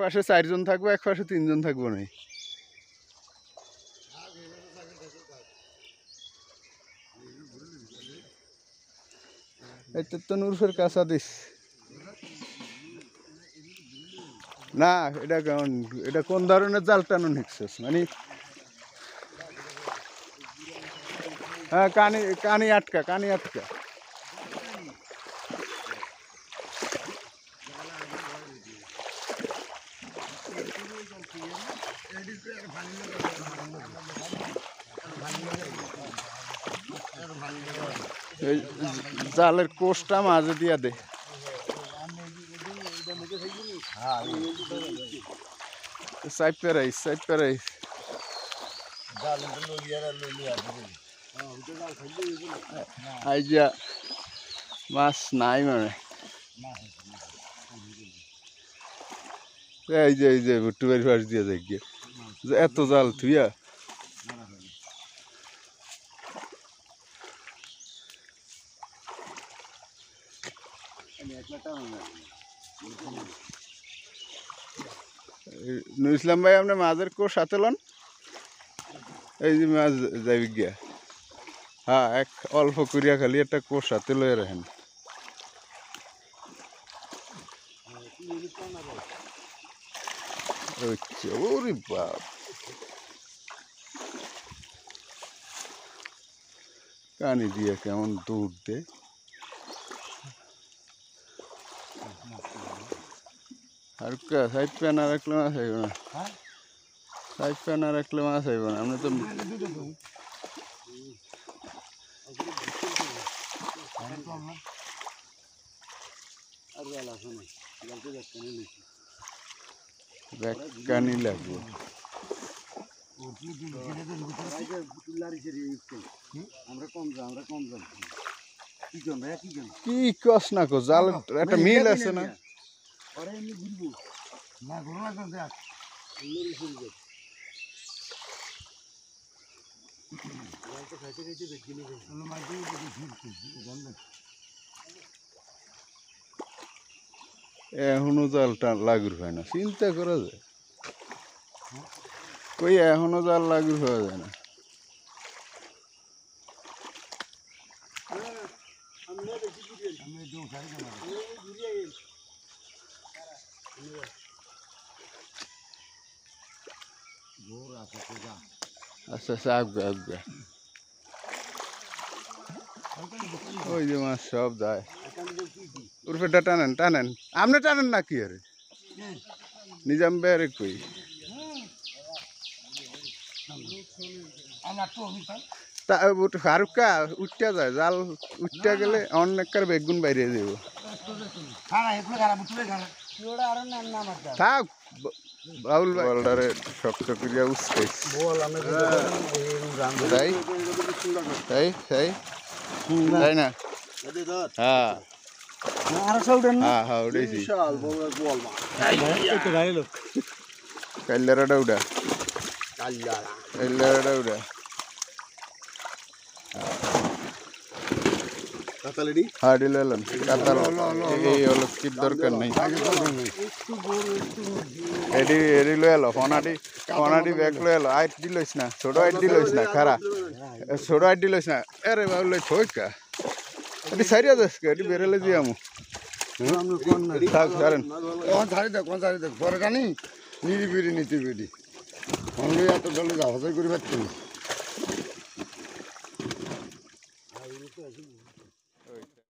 পাশে 4 জন থাকবো, এক পাশে 3 জন থাকবো না। এটা তো নুরফের কাছা দিস না। এটা কেমন, এটা কোন ধরনের জাল টানো নিচ্ছিস মানে? হ্যাঁ, কানি কানি আটকা, কানি আটকা। জালের কোষটা মাঝে দিয়া দে। আইজা মাছ নাই মানে। এই যে ভুট্টু বাড়ির পাশ দিয়ে যাই গিয়ে এত জাল থুইয়া। নুর ইসলাম ভাই, আপনি মাছের কোষ সাথে লন। এই যে মাছ যাবি গিয়া। হ্যাঁ, এক অল্প করিয়া খালি একটা কোষ সাথে লয়ে রাখেন। ওরে বাপ, কানি দিয়ে কেমন দৌড় দে। আর সাইড প্যান আর রাখলে মাছ আইব না, সাইড প্যান আর রাখলে মাছ আইব না। আপনি তো কানি লাগবে। কি কস না কো, জাল একটা মিল আছে না? এখনো জালটা লাগুর হয় না, চিন্তা করা যায়। কই এখনো জাল লাগুর হওয়া যায় না। আচ্ছা আচ্ছা, আসবে আসবে। ওই যে মাছ সব যায়। উর্ফেটা টানেন টানেন, আপনি টানেন না কি আরে? নিজাম বেড়ে কই ফারুকা উঠতে যায়, জাল উঠতে গেলে অনেককার বেগুন বাইরে যাব। থাক বাউল বলডারে শক্ত করিয়া উস্কাইছি। তাই তাই তাই তাই না? হ্যাঁ হ্যাঁ হ্যাঁ, উঠেছি। কাল্লারাটা উঠা, কাল্লারাটা উঠা। হ্যাঁ, ডিল এলাম কাতাল। এই হলো স্কিপ দরকার নেই। এডি এডি লয়ে এলো, ফনাডি ব্যাগ লয়ে এলো। আইট দিলইস না, ছোট আইট দিলইস না, খারা ছোট আইট দিলইস না। আরে বাবু থইকা এটি সাইরিয়া যাচ্ছে, এটি বেরেলে দিয়ে আমু। থাক ছাড়েন, ছাড়ি দেখ পরে জানি নিরি বিড়ি নিতে বিড়ি অনলি এত জলে যাওয়া করে পারছি।